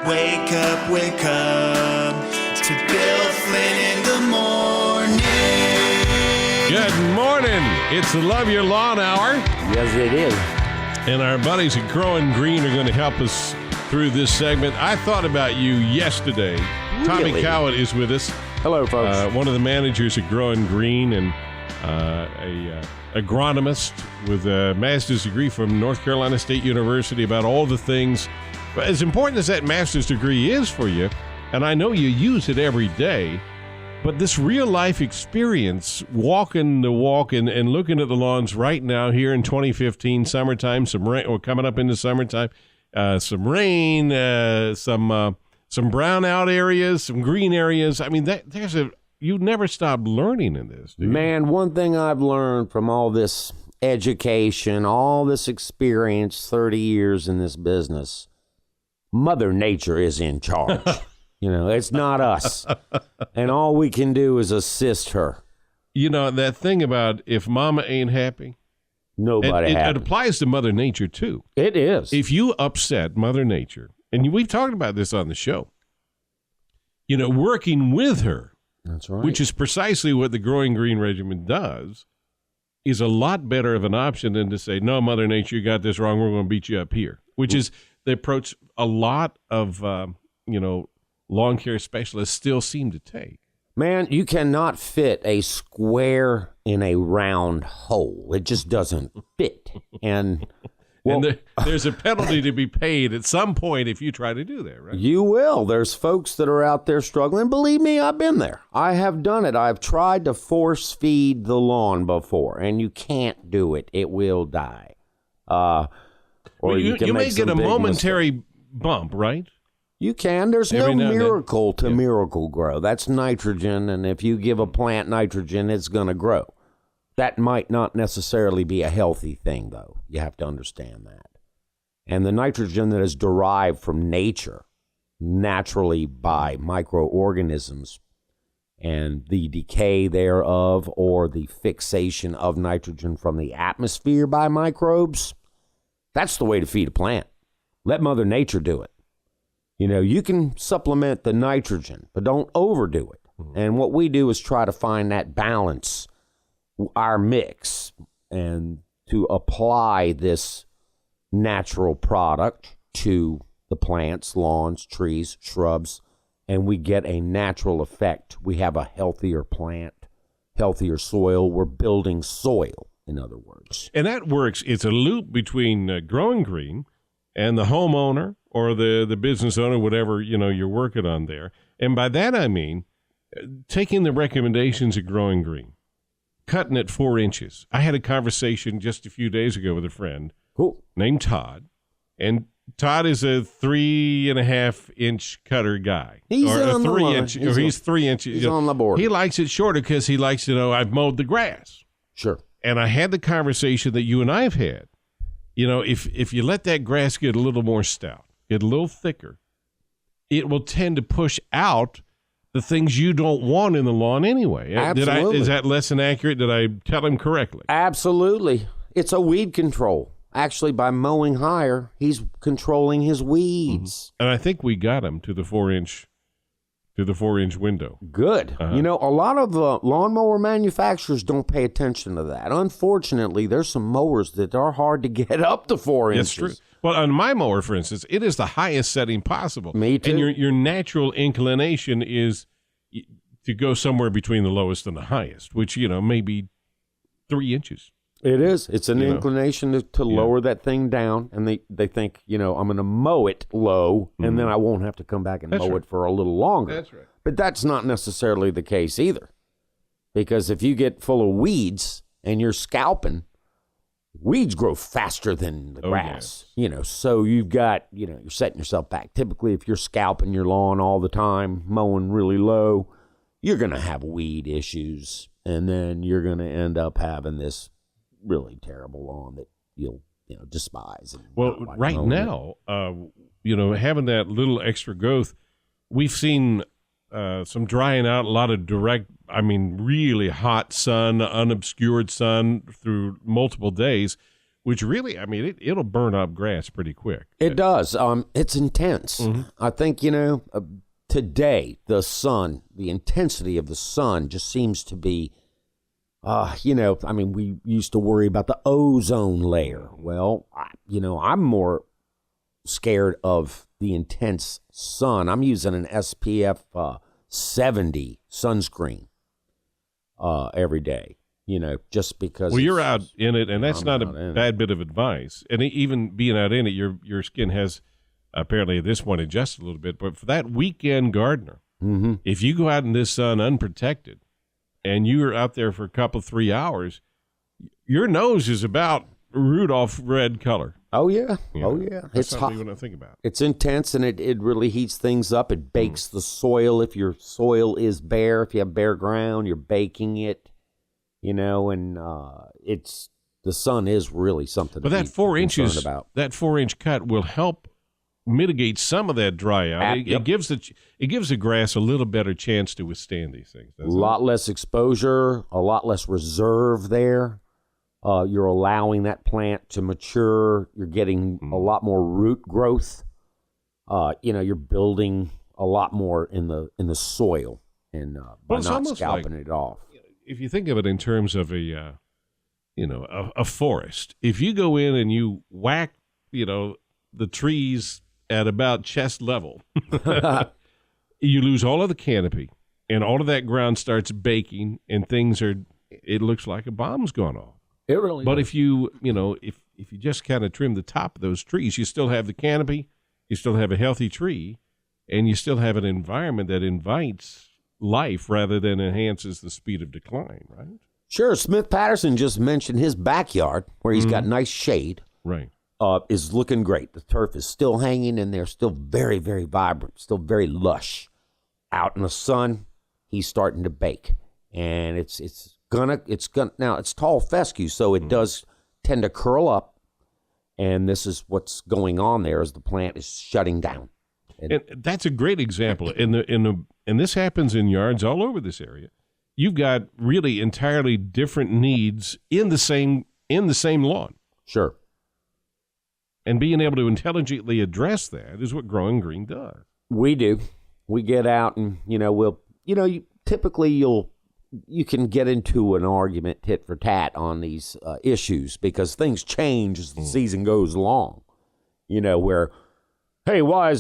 wake up to Bill Flynn in the morning. Good morning. It's the Love Your Lawn Hour. Yes, it is. And our buddies at GrowinGreen are going to help us through this segment. I thought about you yesterday. Really? Tommy Cowett is with us. Hello, folks. One of the managers at GrowinGreen and a agronomist with a master's degree from North Carolina State University about all the things. But as important as that master's degree is for you, and I know you use it every day, but this real-life experience, walking the walk and looking at the lawns right now here in 2015, summertime, some rain, or coming up into summertime, some rain, some brown-out areas, some green areas. I mean, you never stop learning in this, do you? Man, one thing I've learned from all this education, all this experience, 30 years in this business, Mother Nature is in charge. You know, it's not us. And all we can do is assist her. You know, that thing about if mama ain't happy, Nobody happy. It applies to Mother Nature, too. It is. If you upset Mother Nature, and we've talked about this on the show, you know, working with her, that's right, which is precisely what the GrowinGreen regimen does, is a lot better of an option than to say, no, Mother Nature, you got this wrong, we're going to beat you up here, which is the approach a lot of, lawn care specialists still seem to take. Man, you cannot fit a square in a round hole. It just doesn't fit. And, well, and there's a penalty to be paid at some point if you try to do that, right? You will. There's folks that are out there struggling. Believe me, I've been there. I have done it. I've tried to force feed the lawn before, and you can't do it. It will die. Or you may get a momentary bump, right? You can. There's no miracle to miracle grow. That's nitrogen, and if you give a plant nitrogen, it's going to grow. That might not necessarily be a healthy thing, though. You have to understand that. And the nitrogen that is derived from nature, naturally by microorganisms, and the decay thereof or the fixation of nitrogen from the atmosphere by microbes, that's the way to feed a plant. Let Mother Nature do it. You know, you can supplement the nitrogen, but don't overdo it. Mm-hmm. And what we do is try to find that balance, our mix, and to apply this natural product to the plants, lawns, trees, shrubs, and we get a natural effect. We have a healthier plant, healthier soil. We're building soil, in other words. And that works. It's a loop between GrowinGreen and the homeowner or the business owner, whatever, you're working on there. And by that, I mean taking the recommendations of GrowinGreen, cutting it 4 inches. I had a conversation just a few days ago with a friend named Todd, and Todd is a 3.5-inch cutter guy. He's or on a 3 the inch, or he's 3 inches. He's on the board. He likes it shorter because he likes to know I've mowed the grass. Sure. And I had the conversation that you and I have had. You know, if you let that grass get a little more stout, get a little thicker, it will tend to push out the things you don't want in the lawn anyway. Absolutely. Is that less than accurate? Did I tell him correctly? Absolutely. It's a weed control. Actually, by mowing higher, he's controlling his weeds. Mm-hmm. And I think we got him to the 4-inch window. Good. Uh-huh. You know, a lot of lawnmower manufacturers don't pay attention to that. Unfortunately, there's some mowers that are hard to get up to 4 inches. That's true. Well, on my mower, for instance, it is the highest setting possible. Me too. And your natural inclination is to go somewhere between the lowest and the highest, which, maybe 3 inches. It is. It's an inclination to lower that thing down, and they think, I'm going to mow it low, and then I won't have to come back and mow it for a little longer. That's right. But that's not necessarily the case either, because if you get full of weeds and you're scalping, weeds grow faster than the grass. Yes. So you've got, you're setting yourself back. Typically, if you're scalping your lawn all the time, mowing really low, you're going to have weed issues, and then you're going to end up having this really terrible lawn that you'll despise. Well, right now, having that little extra growth, we've seen some drying out, a lot of direct, really hot sun, unobscured sun through multiple days, which really, I mean, it'll burn up grass pretty quick. It does. It's intense. Mm-hmm. I think, today, the intensity of the sun just seems to be, we used to worry about the ozone layer. Well, I'm more scared of the intense sun. I'm using an SPF 70 sunscreen every day, just because. Well, you're out in it, and that's not a bad bit of advice. And even being out in it, your skin has apparently at this point adjusted a little bit. But for that weekend gardener, mm-hmm. if you go out in this sun unprotected and you're out there for a couple, 3 hours, your nose is about Rudolph red color. Oh, yeah. That's It's hot. What I think about. It's intense, and it really heats things up. It bakes the soil. If your soil is bare, if you have bare ground, you're baking it, and the sun is really something But to that be 4 inches, about. that 4-inch cut will help mitigate some of that dry out. It gives the grass a little better chance to withstand these things. A lot less exposure, a lot less reserve there. You're allowing that plant to mature. You're getting a lot more root growth. You're building a lot more in the soil and by not scalping it off. If you think of it in terms of a forest, if you go in and you whack, the trees at about chest level, you lose all of the canopy, and all of that ground starts baking, and it looks like a bomb's gone off. It really But does. if you, if you just kind of trim the top of those trees, you still have the canopy, you still have a healthy tree, and you still have an environment that invites life rather than enhances the speed of decline, right? Sure. Smith Patterson just mentioned his backyard where he's got nice shade. Right. Is looking great. The turf is still hanging in there, still very, very vibrant, still very lush. Out in the sun, he's starting to bake, and it's gonna now it's tall fescue, so it does tend to curl up, and this is what's going on there as the plant is shutting down. And that's a great example. And this happens in yards all over this area. You've got really entirely different needs in the same lawn. Sure. And being able to intelligently address that is what GrowinGreen does. We do. We get out and, typically you can get into an argument tit for tat on these issues because things change as the season goes along. Where, hey, why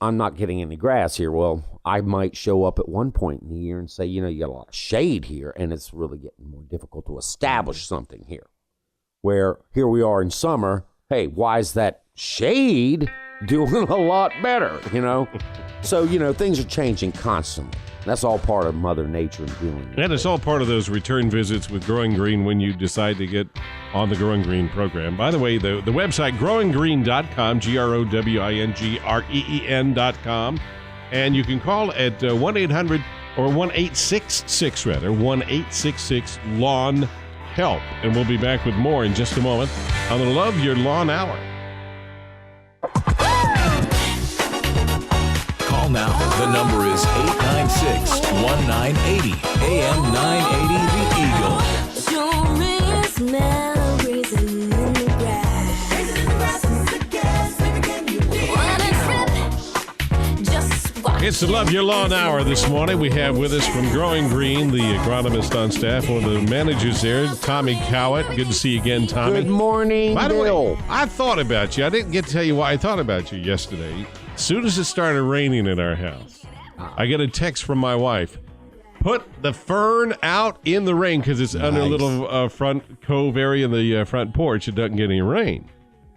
I'm not getting any grass here? Well, I might show up at one point in the year and say, you got a lot of shade here, and it's really getting more difficult to establish something here. Where here we are in summer, hey, why is that shade doing a lot better, So, things are changing constantly. That's all part of Mother Nature and doing it. And it's all part of those return visits with GrowinGreen when you decide to get on the GrowinGreen program. By the way, the website, growingreen.com, GrowinGreen.com. And you can call at 1-800 or 1-866, rather, 1-866-LAWN-HELP. And we'll be back with more in just a moment on the Love Your Lawn Hour. Call now. The number is 896-1980. AM 980 The Eagle. It's the Love Your Lawn Hour this morning. We have with us from GrowinGreen, the agronomist on staff, one of the managers there, Tommy Cowett. Good to see you again, Tommy. Good morning, By the Bill. way, I thought about you. I didn't get to tell you why I thought about you yesterday. As soon as it started raining in our house, I get a text from my wife. Put the fern out in the rain because it's under a little front cove area in the front porch. It doesn't get any rain.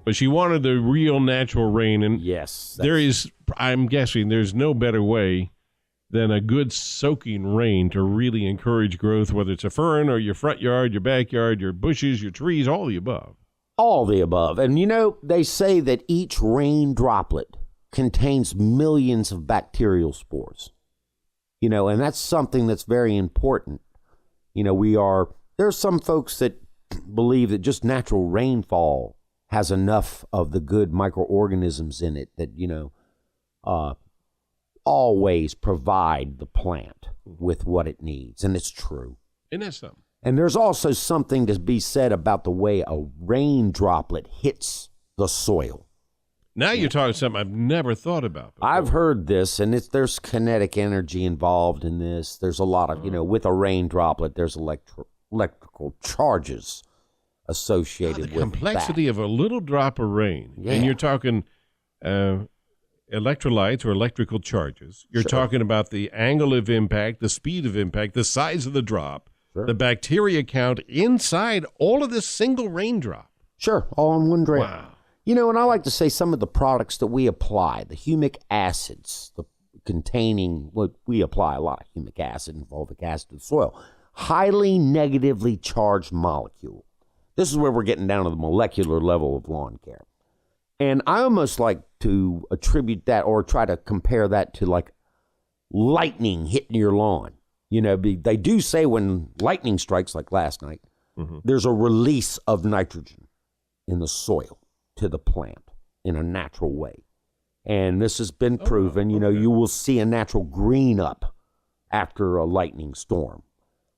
But she wanted the real natural rain. And yes, I'm guessing there's no better way than a good soaking rain to really encourage growth, whether it's a fern or your front yard, your backyard, your bushes, your trees, all the above. All the above. And they say that each rain droplet contains millions of bacterial spores. And that's something that's very important. There's some folks that believe that just natural rainfall has enough of the good microorganisms in it that, always provide the plant with what it needs. And it's true. Isn't that something? And there's also something to be said about the way a rain droplet hits the soil. Now you're talking something I've never thought about before. I've heard this, and there's kinetic energy involved in this. There's a lot of, with a rain droplet, there's electrical charges associated with the complexity of a little drop of rain. Yeah. And you're talking electrolytes or electrical charges. You're talking about the angle of impact, the speed of impact, the size of the drop, the bacteria count inside all of this single raindrop. Sure, all in one drop. Wow. And I like to say some of the products that we apply, the humic acids, we apply a lot of humic acid and fulvic acid to the soil, highly negatively charged molecule. This is where we're getting down to the molecular level of lawn care. And I almost like to attribute that or try to compare that to like lightning hitting your lawn. They do say when lightning strikes, like last night, there's a release of nitrogen in the soil to the plant in a natural way. And this has been proven. You will see a natural green up after a lightning storm.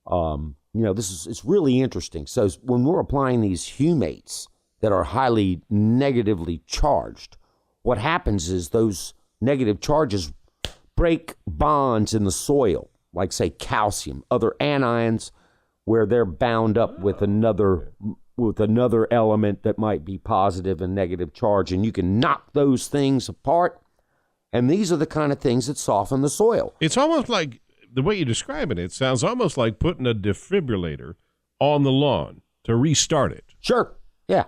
It's really interesting. So when we're applying these humates that are highly negatively charged, what happens is those negative charges break bonds in the soil, like say calcium, other anions, where they're bound up with another element that might be positive and negative charge, and you can knock those things apart. And these are the kind of things that soften the soil. It's almost like, the way you're describing it sounds almost like putting a defibrillator on the lawn to restart it. Sure, yeah.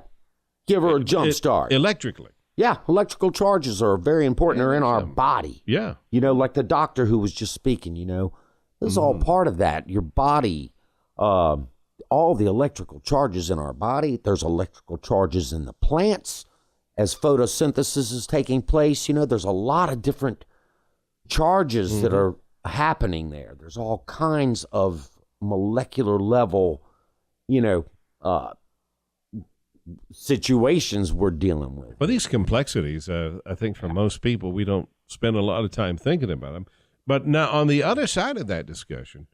Give her a jump start. Electrically. Yeah, electrical charges are very important. They're in our body. Yeah. Like the doctor who was just speaking, this is all part of that. Your body, all the electrical charges in our body, there's electrical charges in the plants as photosynthesis is taking place. There's a lot of different charges that are happening there. There's all kinds of molecular level, situations we're dealing with. Well, these complexities, I think for most people, we don't spend a lot of time thinking about them. But now on the other side of that discussion,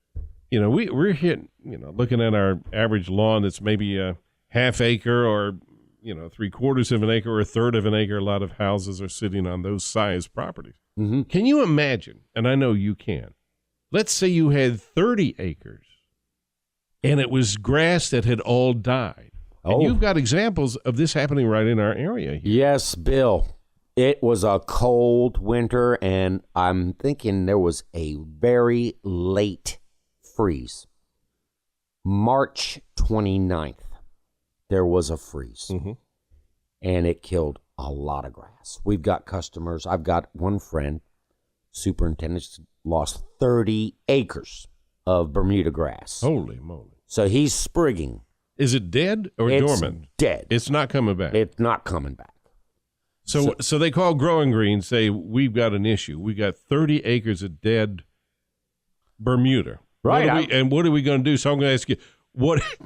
we're hitting, looking at our average lawn that's maybe a half acre or, 3/4 of an acre or a third of an acre. A lot of houses are sitting on those size properties. Mm-hmm. Can you imagine, and I know you can, let's say you had 30 acres and it was grass that had all died. And you've got examples of this happening right in our area here. Yes, Bill. It was a cold winter, and I'm thinking there was a very late freeze. March 29th, there was a freeze, and it killed a lot of grass. We've got customers. I've got one friend, superintendent, lost 30 acres of Bermuda grass. Holy moly. So he's sprigging. Is it dead or dormant? Dead. It's not coming back. It's not coming back. So they call GrowinGreen, say, we've got an issue. We got 30 acres of dead Bermuda. Right. What are we going to do? So I'm going to ask you,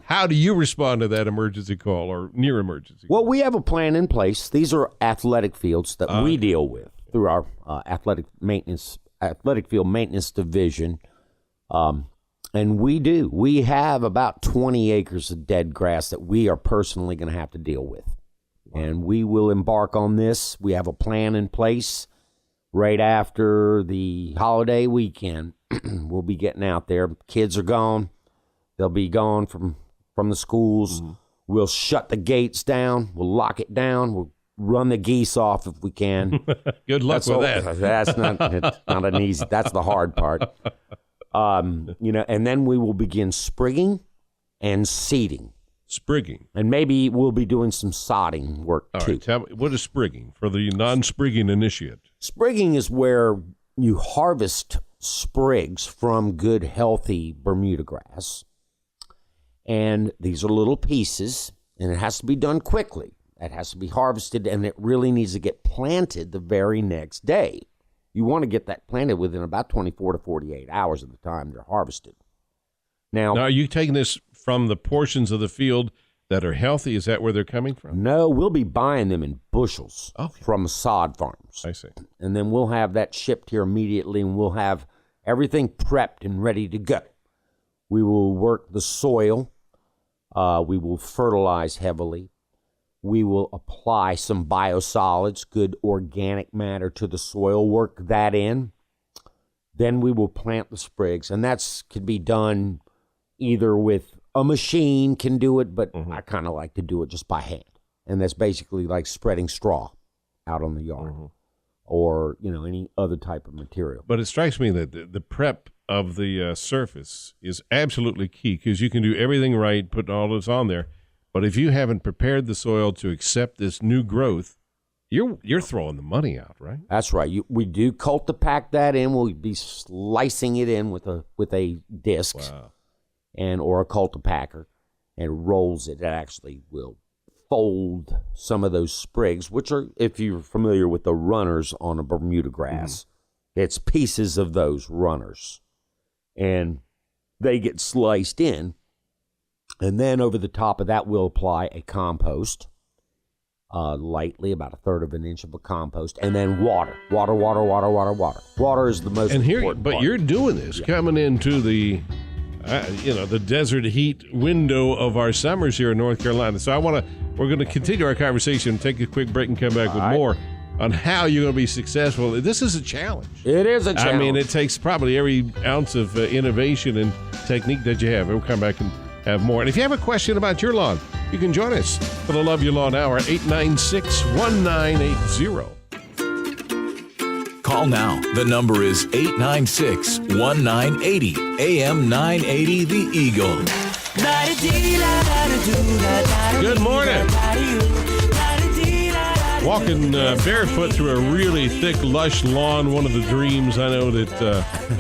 how do you respond to that emergency call or near emergency call? Well, we have a plan in place. These are athletic fields that we deal with through our athletic field maintenance division. And we have about 20 acres of dead grass that we are personally going to have to deal with. Wow. And we will embark on this. We have a plan in place right after the holiday weekend. We'll be getting out there. Kids are gone. They'll be gone from the schools. Mm-hmm. We'll shut the gates down. We'll lock it down. We'll run the geese off if we can. Good luck with that. That's not an easy. That's the hard part. And then we will begin sprigging and seeding. Sprigging. And maybe we'll be doing some sodding work, All too. Right, tell me, what is sprigging for the non-sprigging initiate? Sprigging is where you harvest sprigs from good, healthy Bermuda grass. And these are little pieces, and it has to be done quickly. It has to be harvested, and it really needs to get planted the very next day. You want to get that planted within about 24 to 48 hours of the time they're harvested. Now, are you taking this from the portions of the field that are healthy? Is that where they're coming from? No, we'll be buying them in bushels from sod farms. I see. And then we'll have that shipped here immediately, and we'll have everything prepped and ready to go. We will work the soil. We will fertilize heavily. We will apply some biosolids, good organic matter to the soil, work that in. Then we will plant the sprigs, and that's could be done either with a machine can do it, but I kind of like to do it just by hand. And that's basically like spreading straw out on the yard or, any other type of material. But it strikes me that the prep of the surface is absolutely key, because you can do everything right, put all this on there. But if you haven't prepared the soil to accept this new growth, you're throwing the money out, right? That's right. We do cultipack that in. We'll be slicing it in with a disc. Wow. Or a cultipacker, and rolls it. It actually will fold some of those sprigs, which are, if you're familiar with the runners on a Bermuda grass, it's pieces of those runners. And they get sliced in. And then over the top of that, we'll apply a compost, lightly, about 1/3 of an inch of a compost, and then water. Water is the most important part. You're doing this coming into the desert heat window of our summers here in North Carolina. So we're going to continue our conversation, take a quick break, and come back with more on how you're going to be successful. This is a challenge. It is a challenge. I mean, it takes probably every ounce of innovation and technique that you have. We'll come back and have more. And if you have a question about your lawn, you can join us for the Love Your Lawn Hour, 896-1980. Call now. The number is 896-1980. AM 980 The Eagle. Good morning. Walking barefoot through a really thick, lush lawn, one of the dreams I know that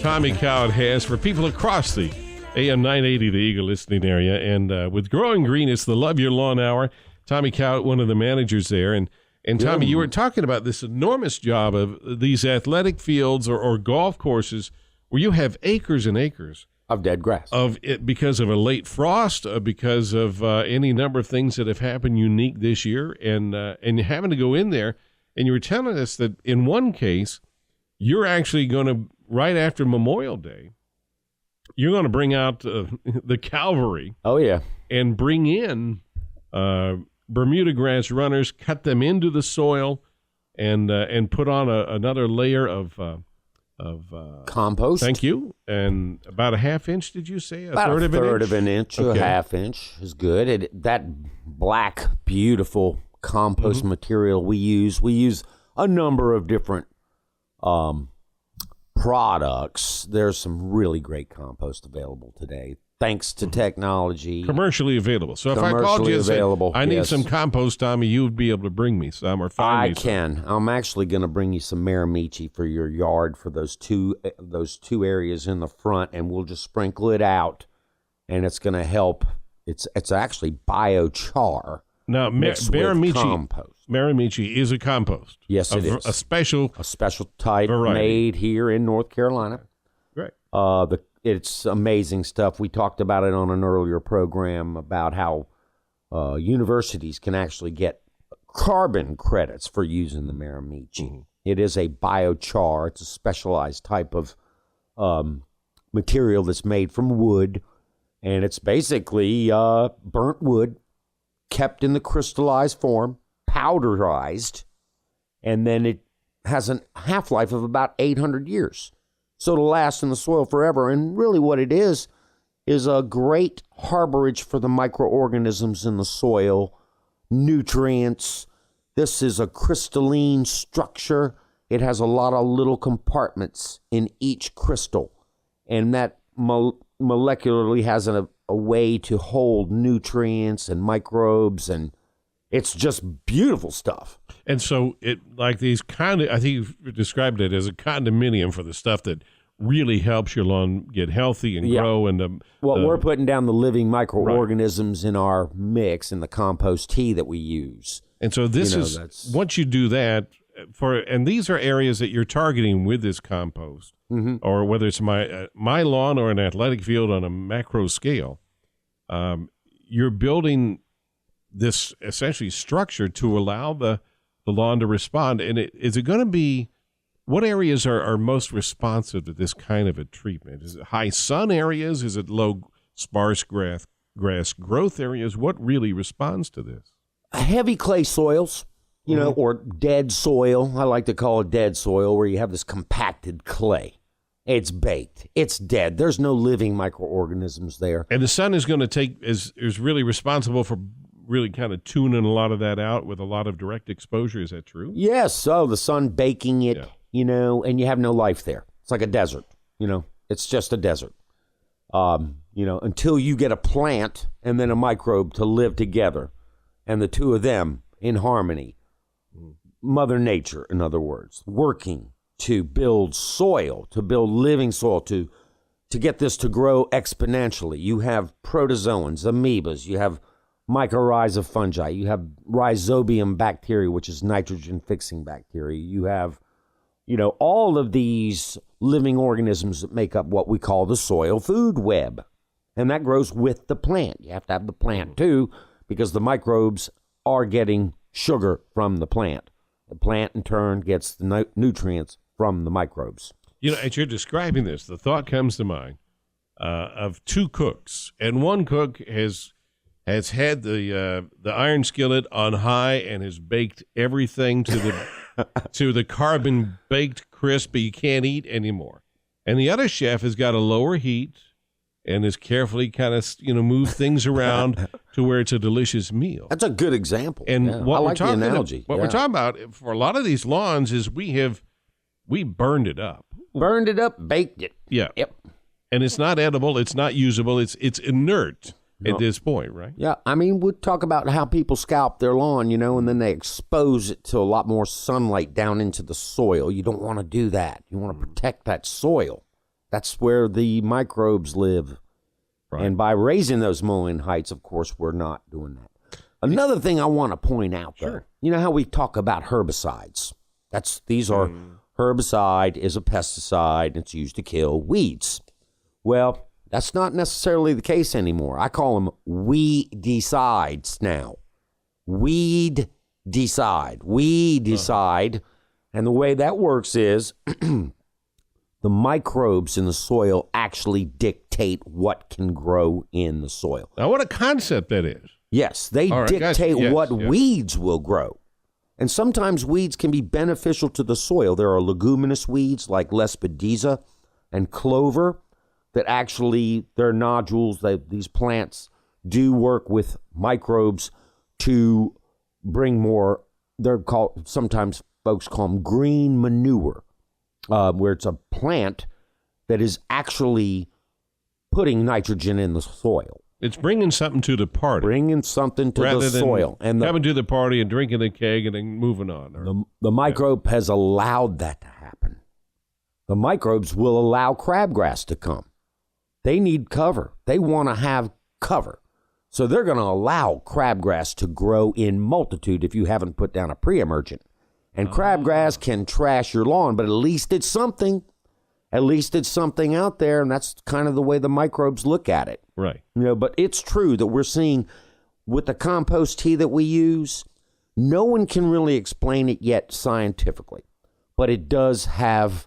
Tommy Cowett has for people across the AM 980 The Eagle listening area. And with GrowinGreen, it's the Love Your Lawn Hour. Tommy Cowett, one of the managers there. And Tommy, you were talking about this enormous job of these athletic fields or golf courses where you have acres and acres of dead grass of it because of a late frost, because of any number of things that have happened unique this year, and having to go in there. And you were telling us that in one case, you're actually going to, right after Memorial Day, you're going to bring out the cavalry. Oh yeah, and bring in Bermuda grass runners, cut them into the soil, and put on another layer of compost. Thank you. And about a half inch, did you say? About a third of an inch to a half inch is good. That black, beautiful compost material we use a number of different products. There's some really great compost available today, thanks to technology. Commercially available. So if I called you and said, I need some compost, Tommy, you would be able to bring me some or find me some. I can. I'm actually going to bring you some Miramichi for your yard for those two areas in the front, and we'll just sprinkle it out, and it's going to help. It's actually biochar. Now, Miramichi is a compost. Yes, it is. A special type variety. Made here in North Carolina. Great. It's amazing stuff. We talked about it on an earlier program about how universities can actually get carbon credits for using the Miramichi. It is a biochar. It's a specialized type of material that's made from wood, and it's basically burnt wood kept in the crystallized form, powderized, and then it has a half-life of about 800 years. So it'll last in the soil forever. And really what it is a great harborage for the microorganisms in the soil, nutrients. This is a crystalline structure. It has a lot of little compartments in each crystal. And that molecularly has a way to hold nutrients and microbes, and it's just beautiful stuff. And so it, like these kind of, I think you've described it as a condominium for the stuff that really helps your lawn get healthy and grow. And we're putting down the living microorganisms in our mix in the compost tea that we use. And so this once you do that, and these are areas that you're targeting with this compost, or whether it's my lawn or an athletic field on a macro scale, you're building this essentially structure to allow the lawn to respond. And is it going to be, what areas are most responsive to this kind of a treatment? Is it high sun areas? Is it low sparse grass growth areas. What really responds to this? Heavy clay soils, or dead soil. I like to call it dead soil, where you have this compacted clay. It's baked. It's dead. There's no living microorganisms there. And the sun is going to is really responsible for really kind of tuning a lot of that out with a lot of direct exposure. Is that true? Yes. So the sun baking it, and you have no life there. It's like a desert, It's just a desert. Until you get a plant and then a microbe to live together, and the two of them in harmony. Mother Nature, in other words, working to build soil, to build living soil, to get this to grow exponentially. You have protozoans, amoebas, you have mycorrhiza fungi, you have rhizobium bacteria, which is nitrogen-fixing bacteria. You have, all of these living organisms that make up what we call the soil food web. And that grows with the plant. You have to have the plant, too, because the microbes are getting sugar from the plant. The plant, in turn, gets the nutrients from the microbes. As you're describing this, the thought comes to mind of two cooks, and one cook has had the iron skillet on high and has baked everything to the to the carbon baked crispy you can't eat anymore, and the other chef has got a lower heat and has carefully kind of moved things around to where it's a delicious meal. That's a good example. And what I we're like talking the analogy. What we're talking about for a lot of these lawns is we burned it up. Burned it up, baked it. Yeah. Yep. And it's not edible. It's not usable. It's inert at this point, right? Yeah. I mean, we talk about how people scalp their lawn, and then they expose it to a lot more sunlight down into the soil. You don't want to do that. You want to protect that soil. That's where the microbes live. Right. And by raising those mullion heights, of course, we're not doing that. Another thing I want to point out, though, you know how we talk about herbicides? These are herbicide is a pesticide. It's used to kill weeds. Well, that's not necessarily the case anymore. I call them weedicides now. Weedicide. And the way that works is the microbes in the soil actually dictate what can grow in the soil. Now, what a concept that is. Yes, they dictate what weeds will grow. And sometimes weeds can be beneficial to the soil. There are leguminous weeds like Lespedeza and clover that actually, they're nodules. These plants do work with microbes to bring more, sometimes folks call them green manure, where it's a plant that is actually putting nitrogen in the soil. It's bringing something to the party. Bringing something to the soil. And coming to the party and drinking the keg and then moving on. The microbe has allowed that to happen. The microbes will allow crabgrass to come. They need cover. They want to have cover. So they're going to allow crabgrass to grow in multitude if you haven't put down a pre-emergent. And crabgrass can trash your lawn, but at least it's something. At least it's something out there, and that's kind of the way the microbes look at it. Right. But it's true that we're seeing with the compost tea that we use, no one can really explain it yet scientifically, but it does have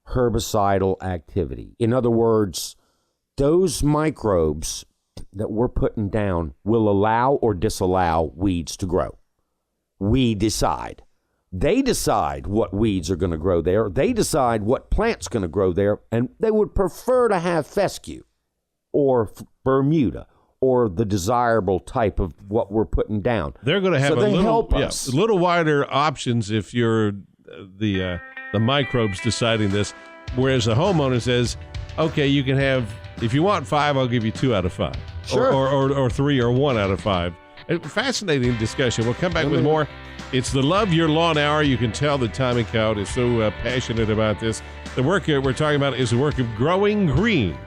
herbicidal activity. In other words, those microbes that we're putting down will allow or disallow weeds to grow. We decide. They decide what weeds are going to grow there. They decide what plant's going to grow there, and they would prefer to have fescue or Bermuda or the desirable type of what we're putting down. They're going to have a little wider options if you're the microbes deciding this, whereas the homeowner says, okay, you can have, if you want 5, I'll give you 2 out of 5. Sure. Or 3 or 1 out of 5. Fascinating discussion. We'll come back with more. It's the Love Your Lawn Hour. You can tell that Tommy Cowett is so passionate about this. The work we're talking about is the work of Growing Green.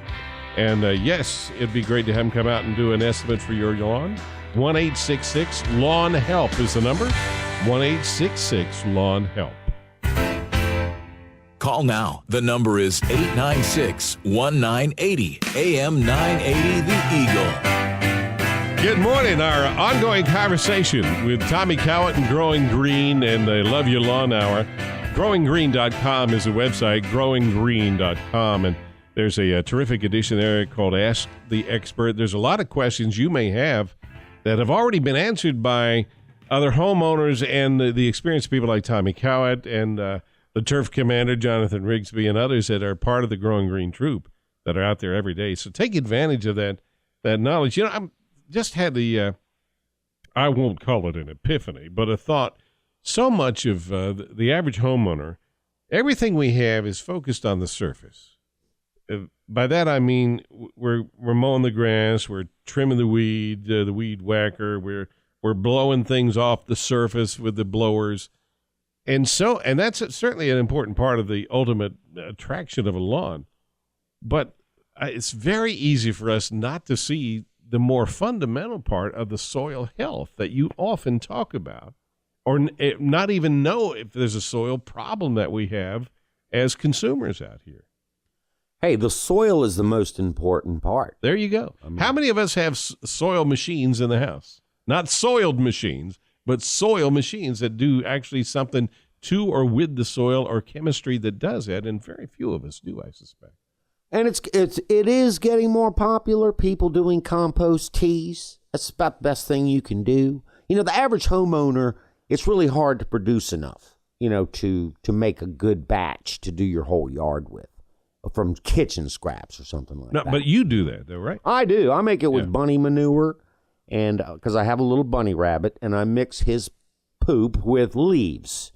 And yes, it'd be great to have him come out and do an estimate for your lawn. 1-866-LAWN-HELP is the number. 1-866-LAWN-HELP. Call now. The number is 896-1980. AM 980 The Eagle. Good morning. Our ongoing conversation with Tommy Cowett and Growing Green and the Love Your Lawn Hour. GrowinGreen.com is the website, growinggreen.com. And There's a terrific edition there called Ask the Expert. There's a lot of questions you may have that have already been answered by other homeowners and the experienced people like Tommy Cowett and the turf commander, Jonathan Rigsby, and others that are part of the Growing Green troop that are out there every day. So take advantage of that knowledge. You know, I'm just had the, I won't call it an epiphany, but a thought. So much of the average homeowner, everything we have is focused on the surface. By that I mean we're mowing the grass, we're trimming the weed whacker, we're blowing things off the surface with the blowers, and that's certainly an important part of the ultimate attraction of a lawn. But it's very easy for us not to see the more fundamental part of the soil health that you often talk about, or not even know if there's a soil problem that we have as consumers out here. Hey, the soil is the most important part. There you go. How many of us have soil machines in the house? Not soiled machines, but soil machines that do actually something to or with the soil or chemistry that does that, and very few of us do, I suspect. And it is getting more popular. People doing compost teas. That's about the best thing you can do. You know, the average homeowner, it's really hard to produce enough, you know, to make a good batch to do your whole yard with, from kitchen scraps or something like that. But you do that, though, right? I do. I make it with bunny manure, and because I have a little bunny rabbit, and I mix his poop with leaves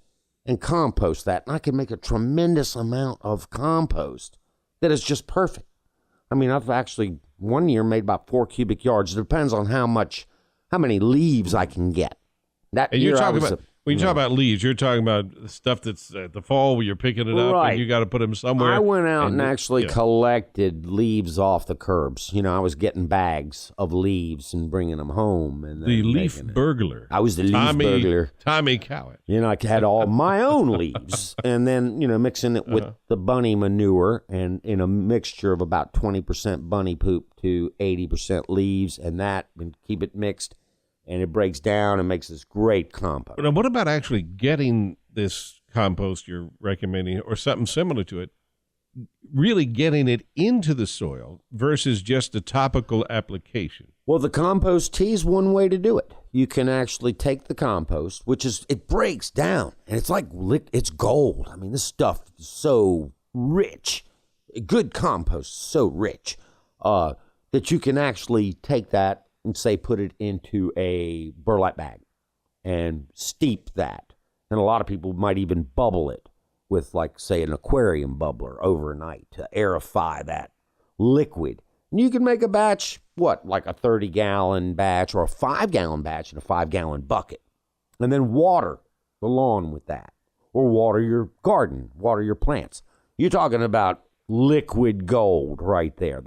and compost that, and I can make a tremendous amount of compost that is just perfect. I mean, I've actually one year made about 4 cubic yards. It depends on how many leaves I can get. That and year you're talking about when you talk about leaves, you're talking about stuff that's the fall where you're picking it up and you got to put them somewhere. I went out and actually collected leaves off the curbs. You know, I was getting bags of leaves and bringing them home. And the leaf burglar. I was the leaf burglar. Tommy Cowett. You know, I had all my own leaves, and then, you know, mixing it with the bunny manure, and in a mixture of about 20% bunny poop to 80% leaves, and keep it mixed. And it breaks down and makes this great compost. Now, what about actually getting this compost you're recommending, or something similar to it, really getting it into the soil versus just a topical application? Well, the compost tea is one way to do it. You can actually take the compost, it breaks down, and it's like it's gold. I mean, this stuff is so rich. Good compost is so rich that you can actually take that and say put it into a burlap bag and steep that. And a lot of people might even bubble it with, like, say, an aquarium bubbler overnight to aerify that liquid. And you can make a batch, like a 30-gallon batch or a 5-gallon batch in a 5-gallon bucket. And then water the lawn with that, or water your garden, water your plants. You're talking about liquid gold right there.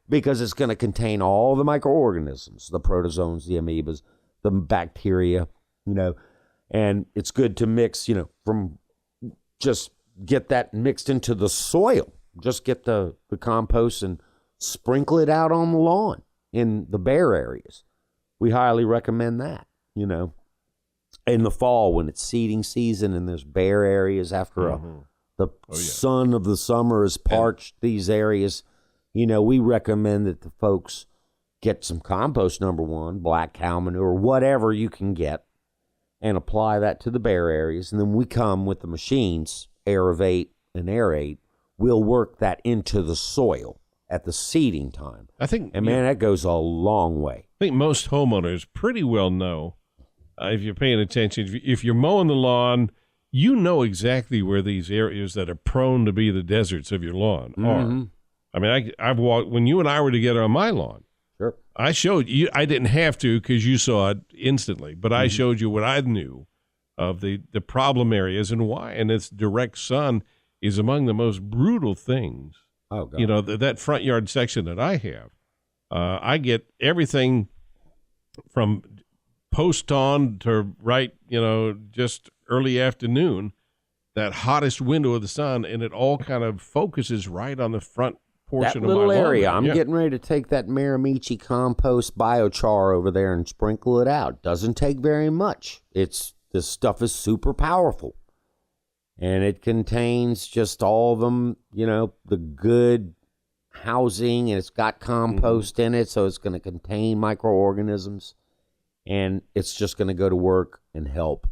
Because it's going to contain all the microorganisms, the protozoans, the amoebas, the bacteria, you know, and it's good to mix, you know, from just get that mixed into the soil. Just get the compost and sprinkle it out on the lawn in the bare areas. We highly recommend that, you know. In the fall when it's seeding season and there's bare areas after the sun of the summer has parched these areas, you know, we recommend that the folks get some compost, number one, black cow manure, whatever you can get, and apply that to the bare areas. And then we come with the machines, aerate and aerate. We'll work that into the soil at the seeding time. And man, that goes a long way. I think most homeowners pretty well know, if you're paying attention, if you're mowing the lawn, you know exactly where these areas that are prone to be the deserts of your lawn are. I mean, I've walked, when you and I were together on my lawn, I showed you, I didn't have to because you saw it instantly, but I showed you what I knew of the problem areas and why. And it's direct sun is among the most brutal things. Oh, God. You know, that front yard section that I have, I get everything from post on to right, you know, just early afternoon, that hottest window of the sun, and it all kind of focuses right on the front portion that little of my area. lawn. I'm getting ready to take that Miramichi compost biochar over there and sprinkle it out. Doesn't take very much. This stuff is super powerful, and it contains just all of them, you know, the good housing, and it's got compost in it, so it's going to contain microorganisms, and it's just going to go to work and help.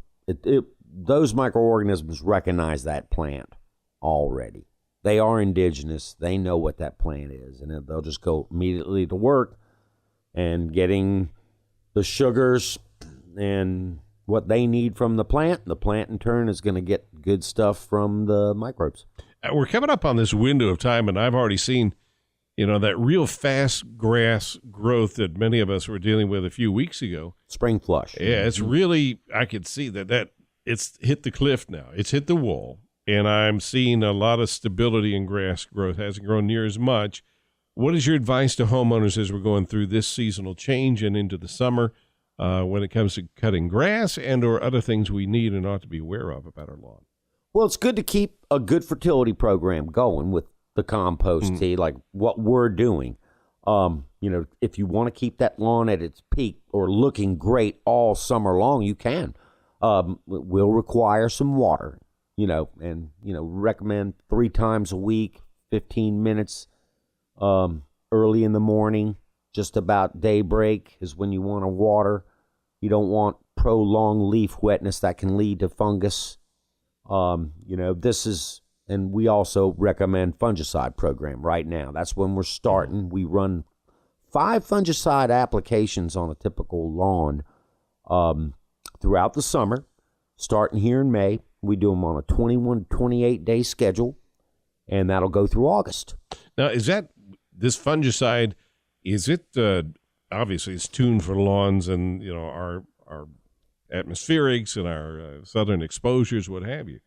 Those microorganisms recognize that plant already. They are indigenous. They know what that plant is, and they'll just go immediately to work and getting the sugars and what they need from the plant. The plant, in turn, is going to get good stuff from the microbes. We're coming up on this window of time, and I've already seen, that real fast grass growth that many of us were dealing with a few weeks ago. Spring flush. Yeah, it's really, I could see that it's hit the cliff now. It's hit the wall, and I'm seeing a lot of stability in grass growth. It hasn't grown near as much. What is your advice to homeowners as we're going through this seasonal change and into the summer when it comes to cutting grass and or other things we need and ought to be aware of about our lawn? Well, it's good to keep a good fertility program going with the compost tea, like what we're doing. If you want to keep that lawn at its peak or looking great all summer long, you can. We'll require some water, and recommend 3 times a week, 15 minutes early in the morning, just about daybreak is when you want to water. You don't want prolonged leaf wetness that can lead to fungus. And we also recommend fungicide program right now. That's when we're starting. We run 5 fungicide applications on a typical lawn throughout the summer, starting here in May. We do them on a 21, 28-day schedule, and that'll go through August. Now, is this fungicide, is it, obviously it's tuned for lawns and, our atmospherics and our southern exposures, what have you.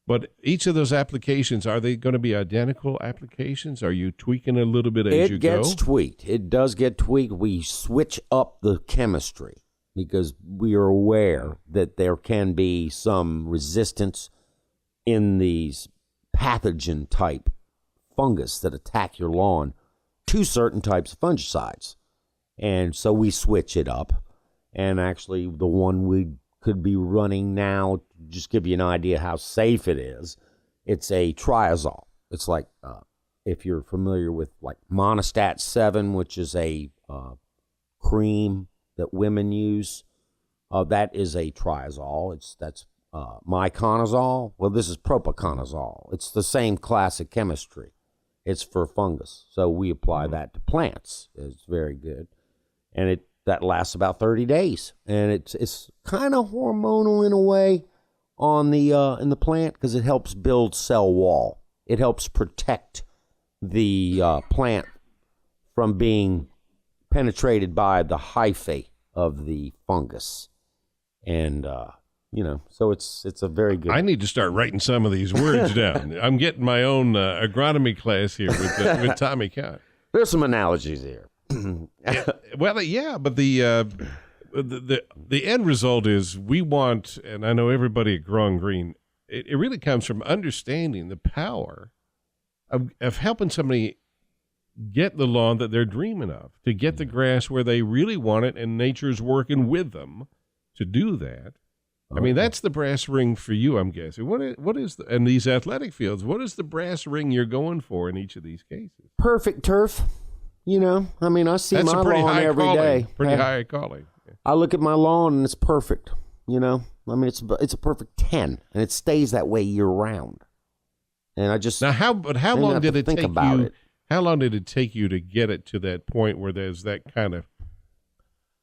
But each of those applications, are they going to be identical applications? Are you tweaking a little bit as you go? It gets tweaked. It does get tweaked. We switch up the chemistry because we are aware that there can be some resistance in these pathogen type fungus that attack your lawn to certain types of fungicides. And so we switch it up. And actually, the one we could be running now, to just give you an idea how safe it is, it's a triazole. It's like, if you're familiar with like Monostat 7, which is a cream that women use, that is a triazole. That's miconazole. Well, this is propiconazole. It's the same classic chemistry. It's for fungus. So we apply that to plants. It's very good. And that lasts about 30 days. And it's kind of hormonal in a way on the in the plant because it helps build cell wall. It helps protect the plant from being penetrated by the hyphae of the fungus. And so it's a very good. I need to start writing some of these words down. I'm getting my own agronomy class here with Tommy Cowett. There's some analogies here. Well, yeah, but the end result is we want, and I know everybody at GrowinGreen, it really comes from understanding the power of helping somebody get the lawn that they're dreaming of, to get the grass where they really want it, and nature's working with them to do that. I mean, that's the brass ring for you, I'm guessing. What is and these athletic fields, what is the brass ring you're going for in each of these cases? Perfect turf. I see my lawn every day. Pretty high calling. Yeah. I look at my lawn and it's perfect. It's a perfect 10, and it stays that way year round. And I just how long did it take you? How long did it take you to get it to that point where there's that kind of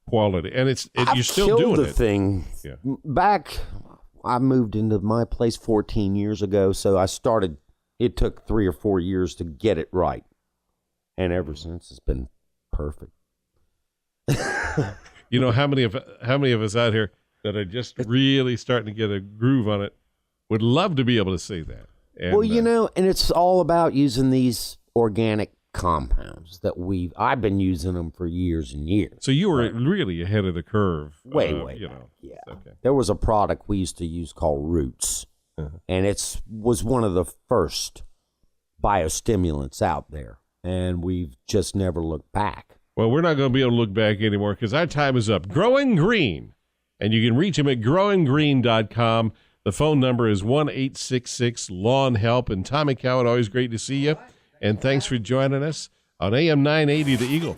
quality? And you're still doing the thing. Yeah. Back, I moved into my place 14 years ago, so I started. It took 3 or 4 years to get it right. And ever since, it's been perfect. How many of us out here that are just really starting to get a groove on it would love to be able to see that. And, and it's all about using these organic compounds that I've been using them for years and years. So you were really ahead of the curve. Way back. Yeah. Okay. There was a product we used to use called Roots, and it was one of the first biostimulants out there. And we've just never looked back. Well, we're not going to be able to look back anymore because our time is up. GrowinGreen. And you can reach him at growingreen.com. The phone number is 1-866-LAWN-HELP. And Tommy Cowett, always great to see you. And thanks for joining us. on AM 980 The Eagle.